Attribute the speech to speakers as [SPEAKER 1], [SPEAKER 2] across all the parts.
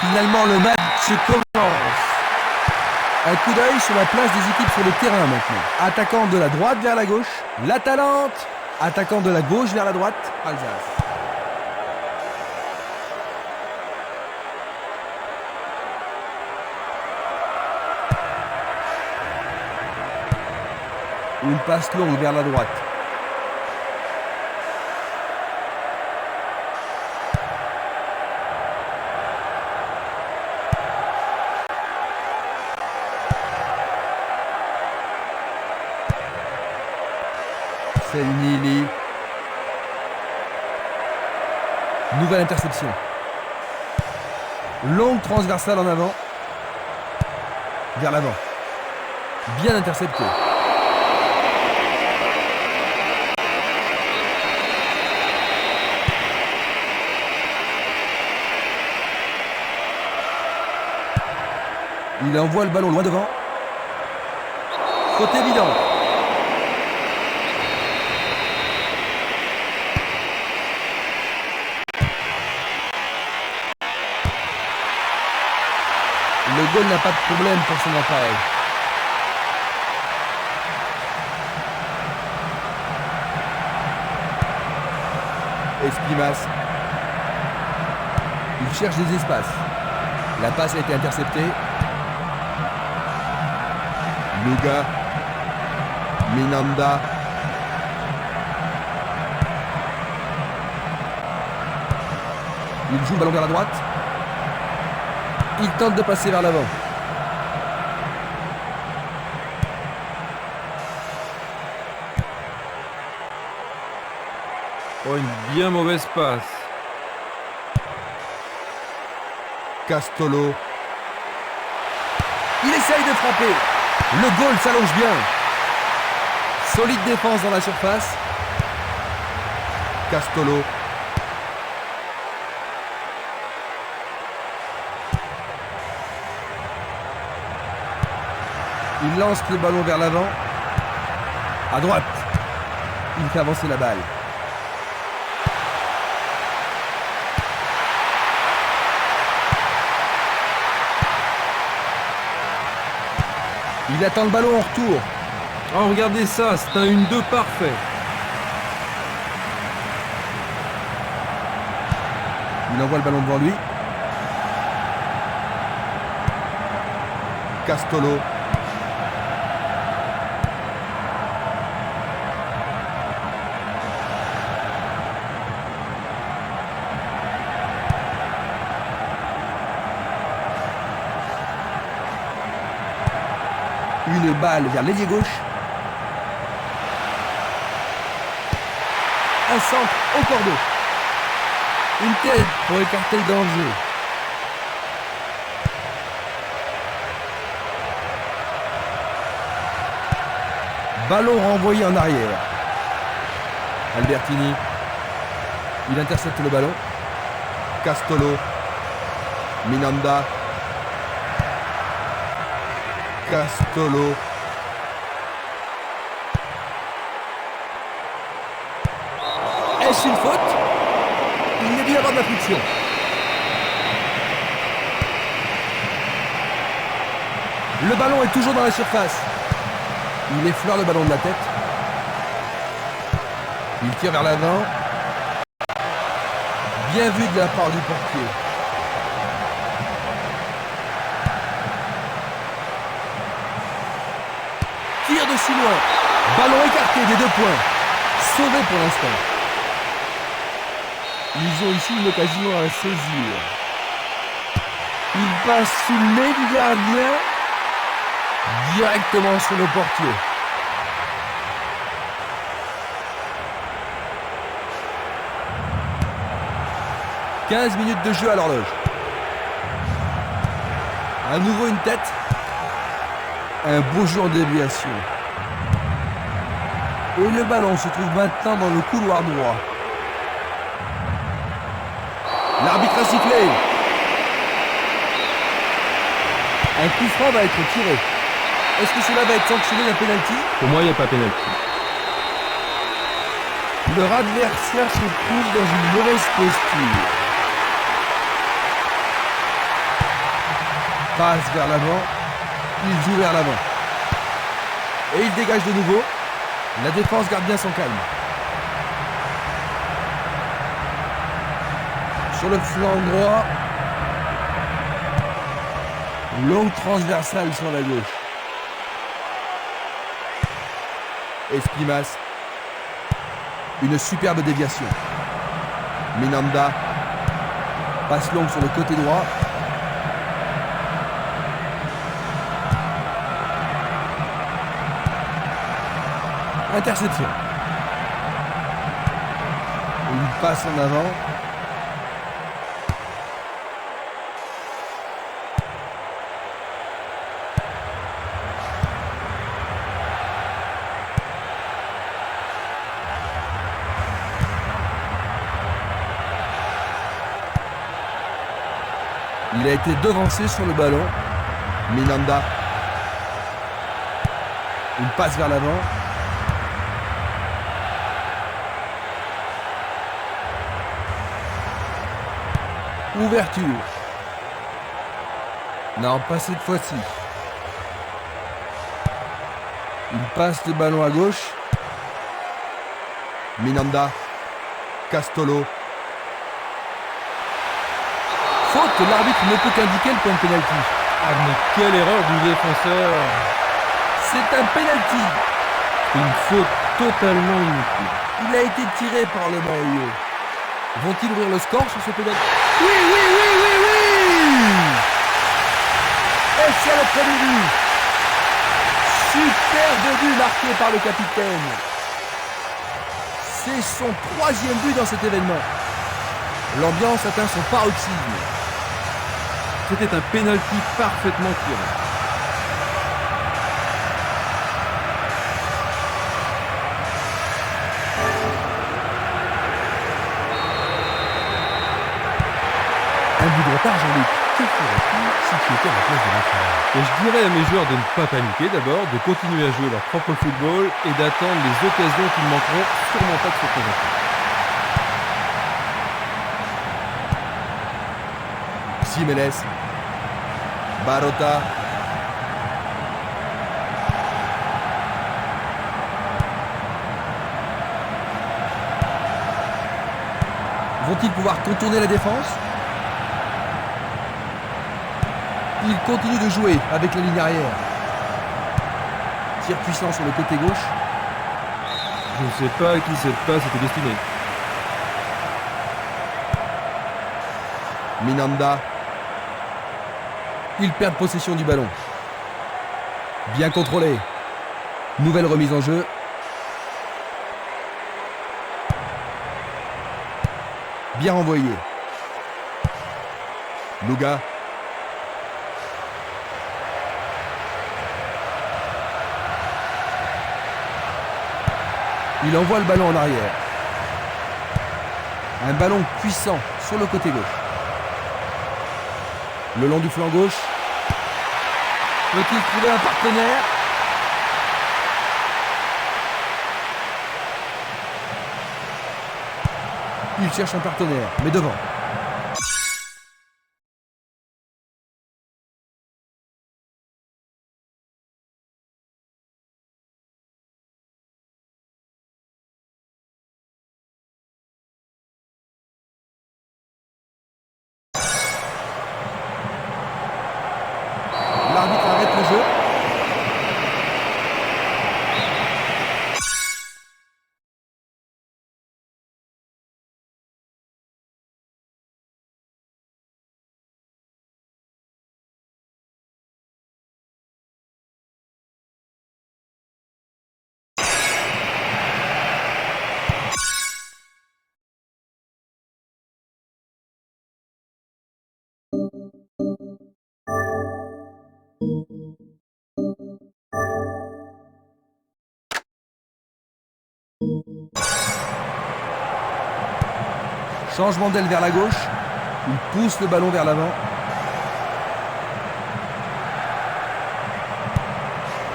[SPEAKER 1] Finalement, le match commence. Un coup d'œil sur la place des équipes sur le terrain maintenant. Attaquant de la droite vers la gauche, l'Atalante. Attaquant de la gauche vers la droite, Alsace. Une passe longue vers la droite. C'est Nili. Nouvelle interception. Longue transversale en avant. Vers l'avant. Bien intercepté. Il envoie le ballon loin devant. Faute évidente. Le goal n'a pas de problème pour son appareil. Esquimas. Il cherche des espaces. La passe a été interceptée. Luga. Minanda. Il joue le ballon vers la droite. Il tente de passer vers l'avant.
[SPEAKER 2] Oh, une bien mauvaise passe.
[SPEAKER 1] Castolo. Il essaye de frapper. Le goal s'allonge bien. Solide défense dans la surface. Castolo. Il lance le ballon vers l'avant. À droite. Il fait avancer la balle. Il attend le ballon en retour.
[SPEAKER 2] Oh, regardez ça, c'est un 1-2 parfait.
[SPEAKER 1] Il envoie le ballon devant lui. Castolo. Une balle vers l'ailier gauche. Un centre au cordeau. Une tête pour écarter le danger. Ballon renvoyé en arrière. Albertini. Il intercepte le ballon. Castolo. Minanda. Castolo. Est-ce une faute? Il y a dû y avoir de la friction. Le ballon est toujours dans la surface. Il effleure le ballon de la tête. Il tire vers l'avant. Bien vu de la part du portier. Tire de si loin. Ballon écarté des 2 points. Sauvé pour l'instant. Ils ont ici une occasion à saisir. Il passe sous le nez du gardien. Directement sur le portier. « 15 minutes de jeu à l'horloge. À nouveau une tête. Un beau jour de déviation. Et le ballon se trouve maintenant dans le couloir droit. L'arbitre a sifflé. Un coup franc va être tiré. Est-ce que cela va être sanctionné d'un pénalty?
[SPEAKER 2] Pour moi, il n'y a pas pénalty.
[SPEAKER 1] Leur adversaire se trouve dans une mauvaise posture. passe vers l'avant. Il joue vers l'avant. Et il dégage de nouveau. La défense garde bien son calme. Sur le flanc droit. Longue transversale sur la gauche. Esprimas. Une superbe déviation. Minanda. Passe longue sur le côté droit. Interception. Une passe en avant. Il a été devancé sur le ballon. Minanda. Une passe vers l'avant. Ouverture. Non, pas cette fois-ci. Il passe le ballon à gauche. Minanda. Castolo. Faute, l'arbitre ne peut qu'indiquer le point de pénalty.
[SPEAKER 2] Ah mais quelle erreur du défenseur.
[SPEAKER 1] C'est un pénalty.
[SPEAKER 2] Une faute totalement inutile.
[SPEAKER 1] Il a été tiré par le maillot. Vont-ils ouvrir le score sur ce pénalty? Oui, oui, oui, oui, oui. Et c'est le premier but. Superbe but marqué par le capitaine. C'est son 3e but dans cet événement. L'ambiance atteint son paroxysme.
[SPEAKER 2] C'était un pénalty parfaitement tiré.
[SPEAKER 1] Un but de retard, Jean-Luc. Que ferais-tu si tu étais à la place de l'entraîneur?
[SPEAKER 2] Et je dirais à mes joueurs de ne pas paniquer d'abord, de continuer à jouer leur propre football et d'attendre les occasions qui ne manqueront sûrement pas de se présenter.
[SPEAKER 1] Jiménez. Barota. Vont-ils pouvoir contourner la défense? Il continue de jouer avec la ligne arrière. Tir puissant sur le côté gauche.
[SPEAKER 2] Je ne sais pas à qui cette passe était destinée.
[SPEAKER 1] Minanda. Ils perdent possession du ballon. Bien contrôlé. Nouvelle remise en jeu. Bien renvoyé. Luga. Il envoie le ballon en arrière. Un ballon puissant sur le côté gauche. Le long du flanc gauche. Peut-il trouver un partenaire? Il cherche un partenaire, mais devant. L'arbitre arrête le jeu. Changement d'aile vers la gauche. Il pousse le ballon vers l'avant.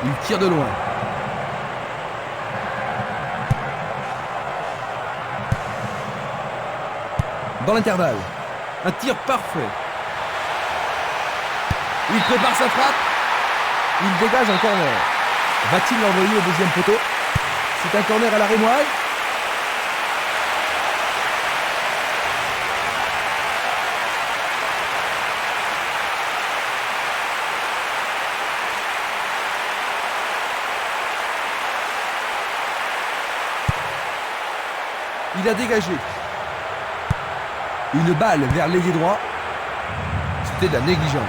[SPEAKER 1] Il tire de loin. Dans l'intervalle.
[SPEAKER 2] Un tir parfait.
[SPEAKER 1] Il prépare sa frappe. Il dégage un corner. Va-t-il l'envoyer au deuxième poteau? C'est un corner à la rémoise. Il a dégagé. Une balle vers l'ailier droit. C'était de la négligence.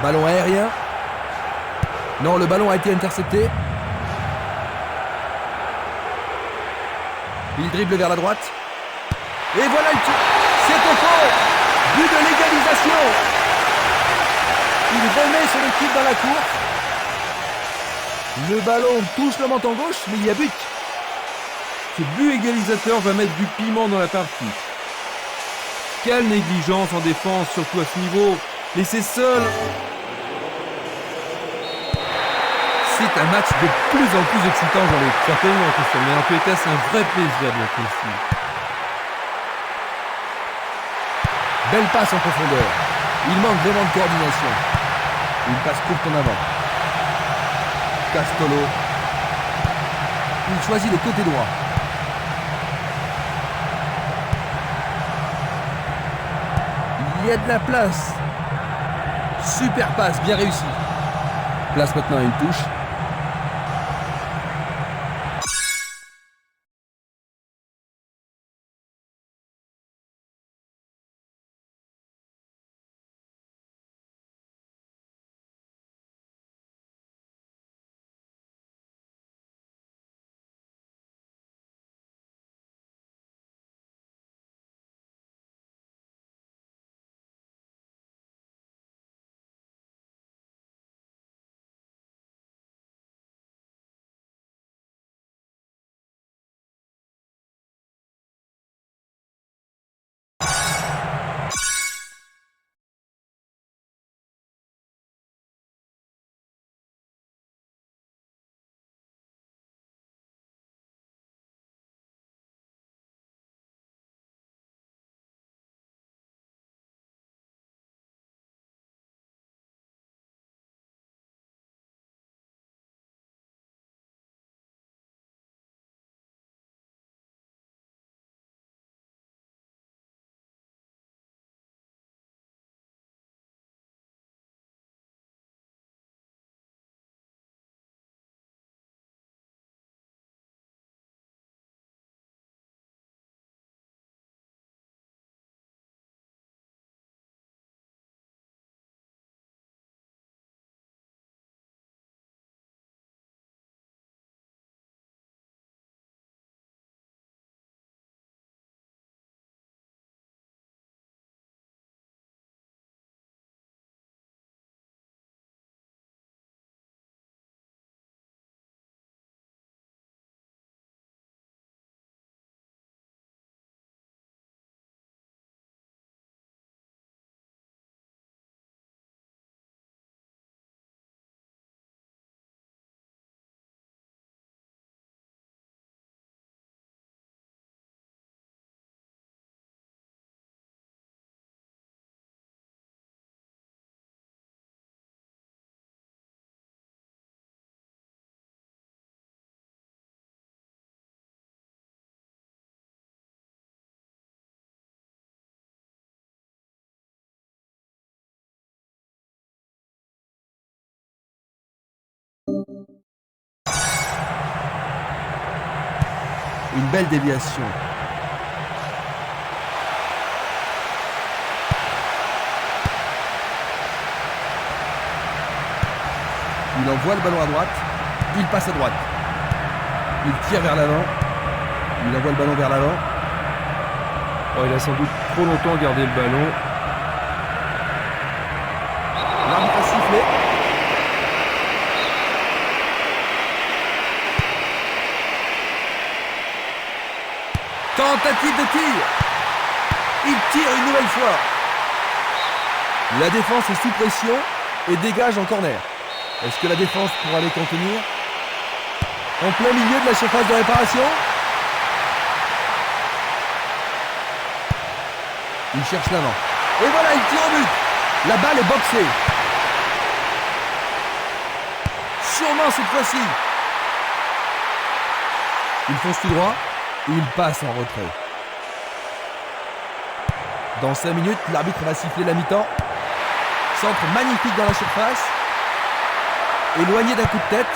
[SPEAKER 1] Ballon aérien. Non, le ballon a été intercepté. Il dribble vers la droite. Et voilà le tir. C'est au fond. But de l'égalisation. Il remet son équipe dans la course. Le ballon touche le menton gauche, mais il y a but.
[SPEAKER 2] Ce but égalisateur va mettre du piment dans la partie. Quelle négligence en défense, surtout à ce niveau. Laissé seul.
[SPEAKER 1] C'est un match de plus en plus excitant, Jean-Luc.
[SPEAKER 2] Certainement, Christian, mais en tout cas, c'est un vrai plaisir de l'être ici.
[SPEAKER 1] Belle passe en profondeur. Il manque vraiment de coordination. Une passe courte en avant. Castolo. Il choisit le côté droit. Il y a de la place. Super passe, bien réussi. Place maintenant à une touche. Une belle déviation. Il envoie le ballon à droite. Il passe à droite. Il tire vers l'avant. Il envoie le ballon vers l'avant.
[SPEAKER 2] Oh, il a sans doute trop longtemps gardé le ballon.
[SPEAKER 1] L'arbitre a sifflé. Tentative de tir. Il tire une nouvelle fois. La défense est sous pression et dégage en corner. Est-ce que la défense pourra les contenir? En plein milieu de la surface de réparation. Il cherche l'avant. Et voilà, il tire au but. La balle est boxée. Sûrement cette fois-ci. Il fonce tout droit. Et il passe en retrait. Dans 5 minutes, l'arbitre va siffler la mi-temps. Centre magnifique dans la surface. Éloigné d'un coup de tête.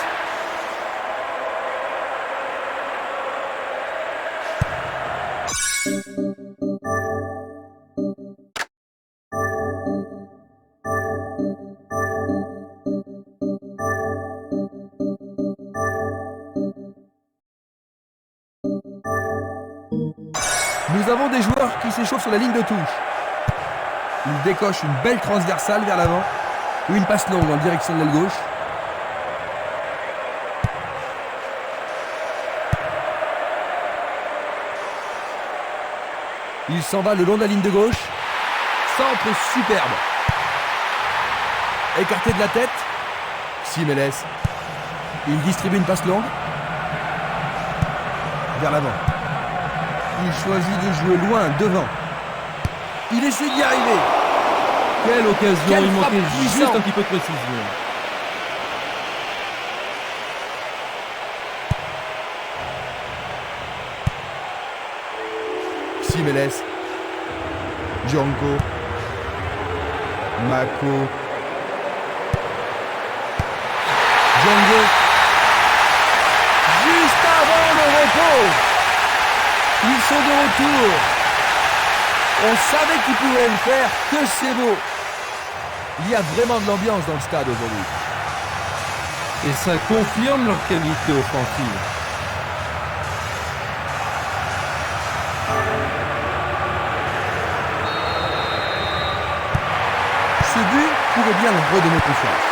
[SPEAKER 1] Nous avons des joueurs qui s'échauffent sur la ligne de touche. Ils décochent une belle transversale vers l'avant ou une passe longue en direction de l'aile gauche. Il s'en va le long de la ligne de gauche. Centre superbe. Écarté de la tête. Simeles. Il distribue une passe longue. Vers l'avant. Il choisit de jouer loin, devant. Il essaie d'y arriver.
[SPEAKER 2] Quelle occasion,
[SPEAKER 1] Quelle
[SPEAKER 2] il
[SPEAKER 1] frappe
[SPEAKER 2] manquait
[SPEAKER 1] puissante.
[SPEAKER 2] juste un petit peu de précision.
[SPEAKER 1] Simeles. Django. Mako. Django. Juste avant le repos. Ils sont de retour. On savait qu'ils pouvaient le faire. Que c'est beau. Il y a vraiment de l'ambiance dans le stade aujourd'hui.
[SPEAKER 2] Et ça confirme leur qualité offensive.
[SPEAKER 1] Ce but pourrait bien leur redonner confiance.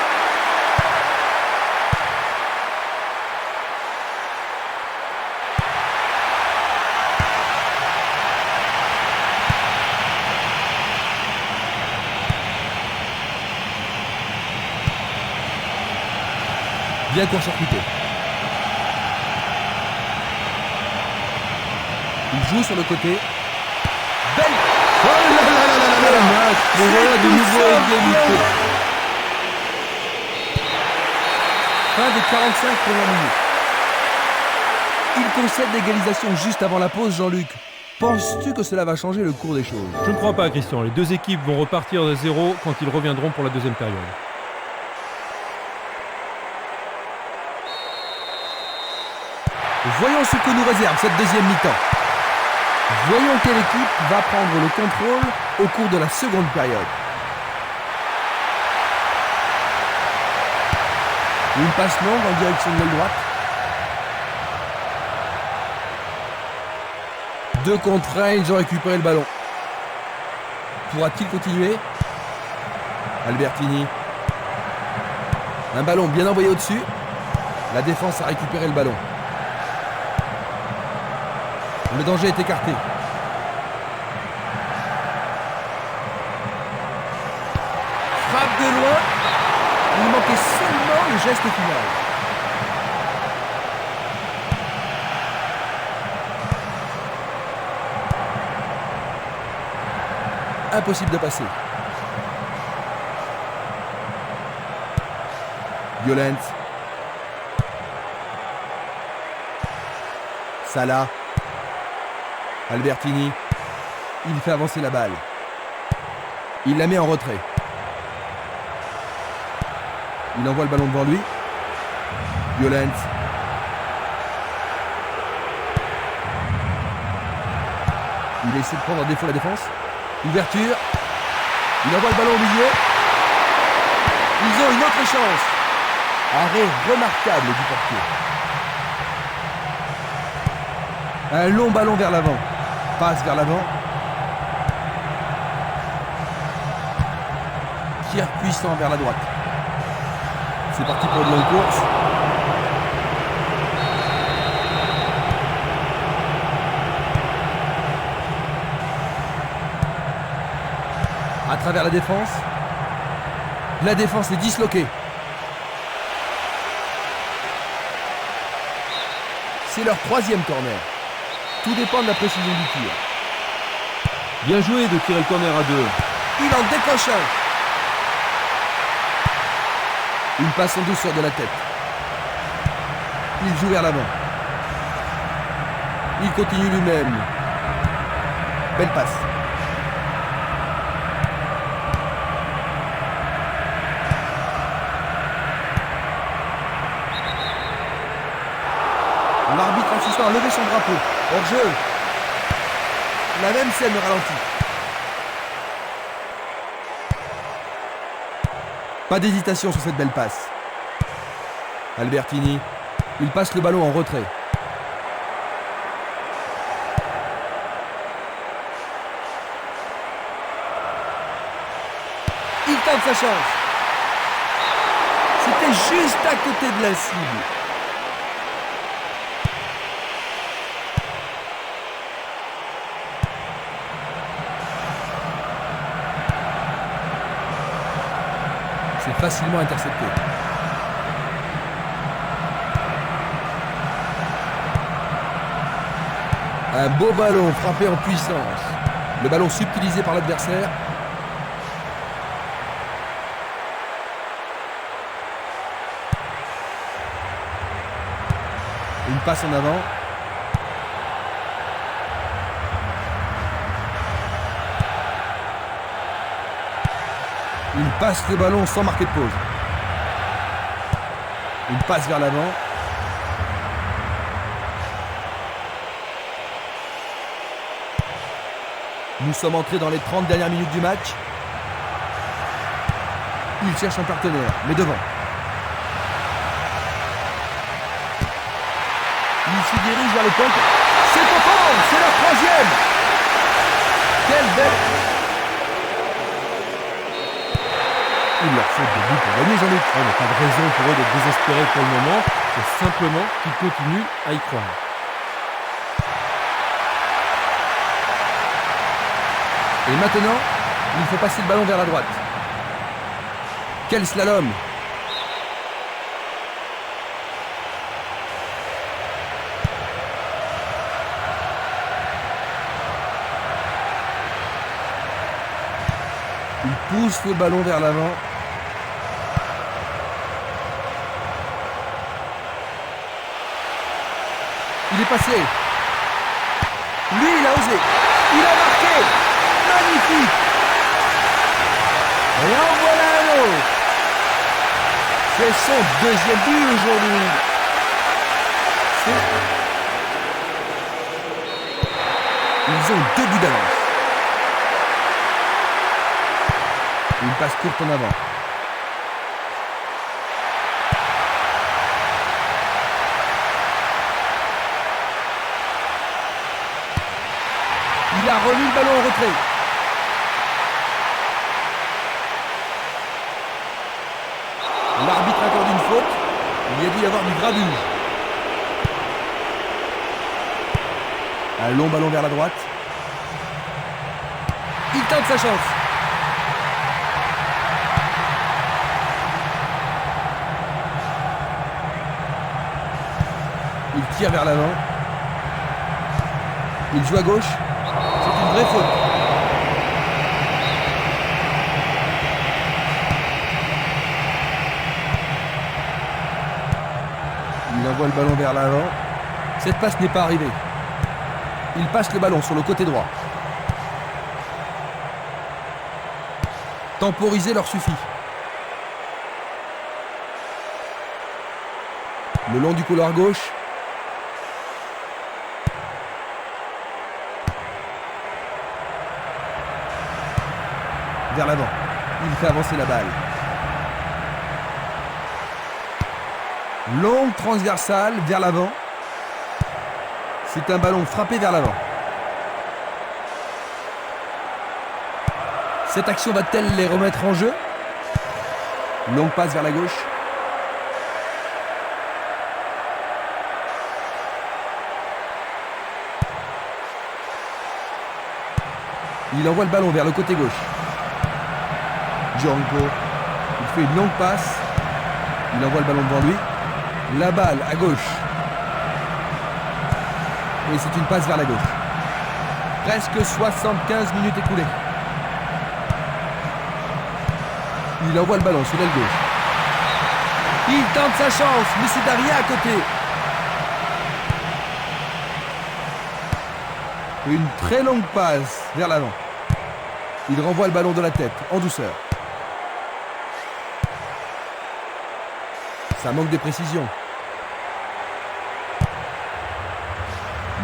[SPEAKER 1] Bien court-circuité. Il joue sur le côté. Belle.
[SPEAKER 2] Oh là là là là là là, match. Bon, voilà de nouveau égalité.
[SPEAKER 1] Fin des 45 premières minutes. Il concède l'égalisation juste avant la pause, Jean-Luc. Penses-tu que cela va changer le cours des choses?
[SPEAKER 2] Je ne crois pas, Christian. Les deux équipes vont repartir de zéro quand ils reviendront pour la deuxième période.
[SPEAKER 1] Voyons ce que nous réserve cette deuxième mi-temps. Voyons quelle équipe va prendre le contrôle au cours de la seconde période. Une passe longue en direction de l'aile droite. 2 contre 1, ils ont récupéré le ballon. Pourra-t-il continuer? Albertini. Un ballon bien envoyé au-dessus. La défense a récupéré le ballon. Le danger est écarté. Frappe de loin. Il manquait seulement le geste final. Impossible de passer. Violent. Salah. Albertini. Il fait avancer la balle. Il la met en retrait. Il envoie le ballon devant lui. Violent. Il essaie de prendre en défaut la défense. Ouverture. Il envoie le ballon au milieu. Ils ont une autre chance. Arrêt remarquable du portier. Un long ballon vers l'avant. Passe vers l'avant. Tir puissant vers la droite. C'est parti pour une longue course. À travers la défense. La défense est disloquée. C'est leur 3e corner. Tout dépend de la précision du tir.
[SPEAKER 2] Bien joué de tirer le corner à 2.
[SPEAKER 1] Il en décroche un. Une passe en douceur de la tête. Il joue vers l'avant. Il continue lui-même. Belle passe. L'arbitre insistant a levé son drapeau. Hors-jeu. La même scène au ralenti. Pas d'hésitation sur cette belle passe. Albertini, il passe le ballon en retrait. Il tente sa chance. C'était juste à côté de la cible. C'est facilement intercepté. Un beau ballon frappé en puissance. Le ballon subtilisé par l'adversaire. Une passe en avant. Il passe le ballon sans marquer de pause. Une passe vers l'avant. Nous sommes entrés dans les 30 dernières minutes du match. Il cherche un partenaire, mais devant. Il se dirige vers le compte. C'est au c'est la troisième. Quelle belle... Il leur faut des buts pour gagner, Jean-Luc.
[SPEAKER 2] Il n'y a pas de raison pour eux d'être désespérés pour le moment. C'est simplement qu'ils continuent à y croire.
[SPEAKER 1] Et maintenant, il faut passer le ballon vers la droite. Quel slalom! Il pousse le ballon vers l'avant. Il est passé. Lui, il a osé. Il a marqué. Magnifique. Et en voilà un autre. C'est son deuxième but aujourd'hui. Ils ont 2 buts d'avance. Une passe courte en avant. Il a remis le ballon en retrait. L'arbitre accorde une faute. Il y a dû y avoir du grabuge. Un long ballon vers la droite. Il tente sa chance. Il tire vers l'avant. Il joue à gauche. C'est une vraie faute. Il envoie le ballon vers l'avant. Cette passe n'est pas arrivée. Il passe le ballon sur le côté droit. Temporiser leur suffit. Le long du couloir gauche. Vers l'avant. Il fait avancer la balle. Longue transversale vers l'avant. C'est un ballon frappé vers l'avant. Cette action va-t-elle les remettre en jeu? Longue passe vers la gauche. Il envoie le ballon vers le côté gauche. Diorenko, il fait une longue passe. Il envoie le ballon devant lui. La balle à gauche. Et c'est une passe vers la gauche. Presque 75 minutes écoulées. Il envoie le ballon sur l'aile gauche. Il tente sa chance, mais c'est Daria à côté. Une très longue passe vers l'avant. Il renvoie le ballon de la tête, en douceur. Ça manque de précision.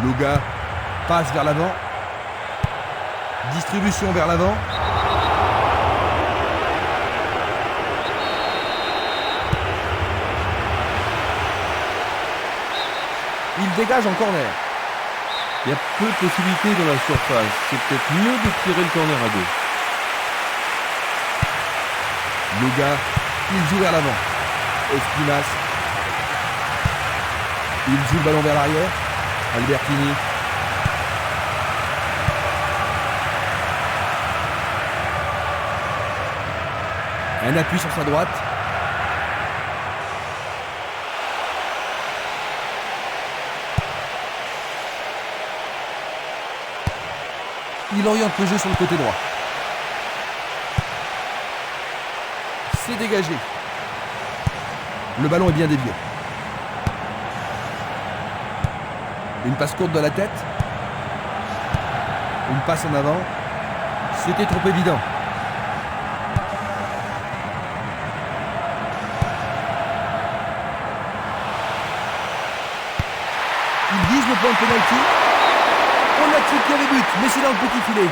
[SPEAKER 1] Loga passe vers l'avant. Distribution vers l'avant. Il dégage en corner.
[SPEAKER 2] Il y a peu de possibilités dans la surface. C'est peut-être mieux de tirer le corner à deux.
[SPEAKER 1] Loga, il joue vers l'avant. Espinas. Il joue le ballon vers l'arrière. Albertini. Un appui sur sa droite. Il oriente le jeu sur le côté droit. C'est dégagé. Le ballon est bien dévié. Une passe courte de la tête. Une passe en avant. C'était trop évident. Il vise le point de pénalty. On a cru qu'il y avait but, mais c'est dans le petit filet.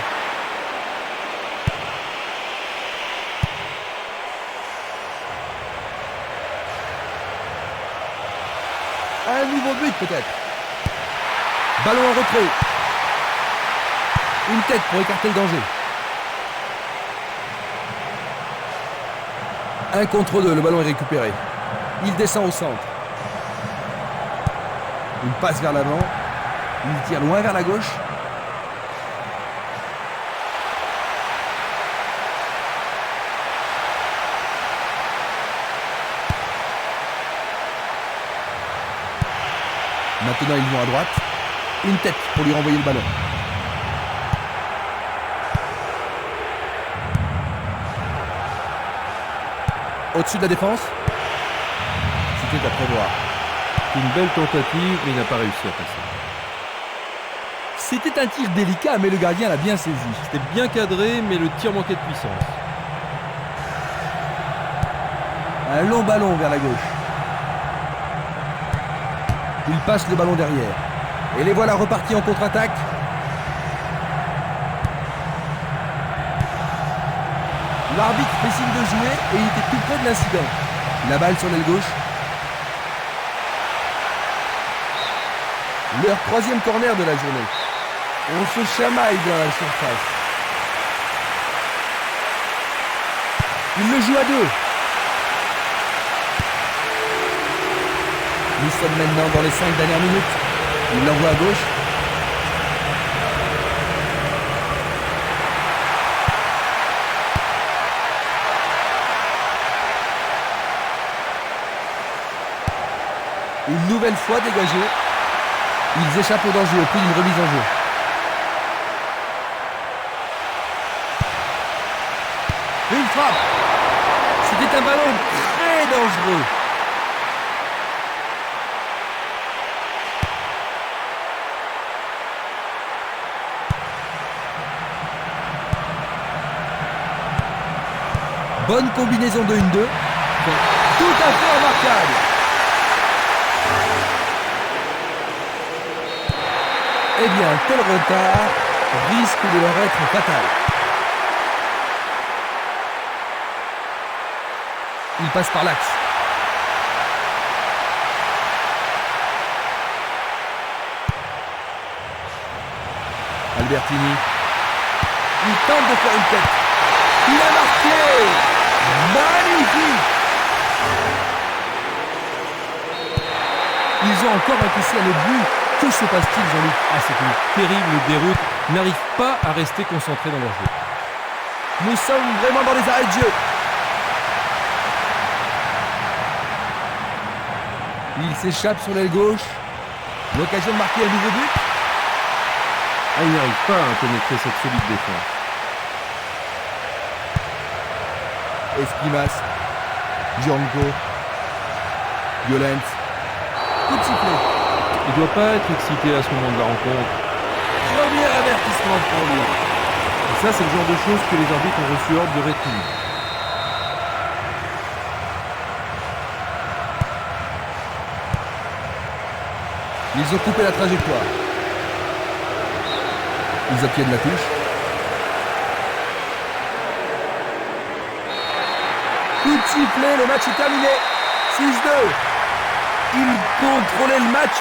[SPEAKER 1] Un nouveau but peut-être. Ballon en retrait. Une tête pour écarter le danger. 1 contre 2, le ballon est récupéré. Il descend au centre. Une passe vers l'avant. Il tire loin vers la gauche. Maintenant, ils vont à droite. Une tête pour lui renvoyer le ballon. Au-dessus de la défense. C'était à prévoir.
[SPEAKER 2] Une belle tentative, mais il n'a pas réussi à passer.
[SPEAKER 1] C'était un tir délicat, mais le gardien l'a bien saisi.
[SPEAKER 2] C'était bien cadré, mais le tir manquait de puissance.
[SPEAKER 1] Un long ballon vers la gauche. Il passe le ballon derrière. Et les voilà repartis en contre-attaque. L'arbitre fait signe de jouer et il était tout près de l'incident. La balle sur l'aile gauche. Leur 3e corner de la journée. On se chamaille dans la surface. Il le joue à 2. Nous sommes maintenant dans les 5 dernières minutes. Il l'envoie à gauche. Une nouvelle fois dégagé. Ils échappent au danger au prix d'une remise en jeu. Une frappe. C'était un ballon très dangereux. Bonne combinaison de 1-2. Tout à fait remarquable. Eh bien, tel retard risque de leur être fatal. Il passe par l'axe. Albertini. Il tente de faire une tête. Il a marqué. Magnifique. Ils ont encore encaissé un autre but. Que se passe-t-il, Jean-Luc?
[SPEAKER 2] C'est une terrible déroute. Ils n'arrivent pas à rester concentrés dans leur jeu.
[SPEAKER 1] Nous sommes vraiment dans les arrêts de jeu. Il s'échappe sur l'aile gauche. L'occasion de marquer un nouveau but.
[SPEAKER 2] Ah, il n'arrive pas à pénétrer cette solide défense.
[SPEAKER 1] Esquimas, Gianco, Violent, coup de sifflet.
[SPEAKER 2] Il doit pas être excité à ce moment de la rencontre.
[SPEAKER 1] Premier avertissement pour lui.
[SPEAKER 2] Et ça, c'est le genre de choses que les arbitres ont reçu ordre de réprimer.
[SPEAKER 1] Ils ont coupé la trajectoire. Ils obtiennent la touche. Coup de sifflet, le match est terminé. 6-2. Ils contrôlaient le match.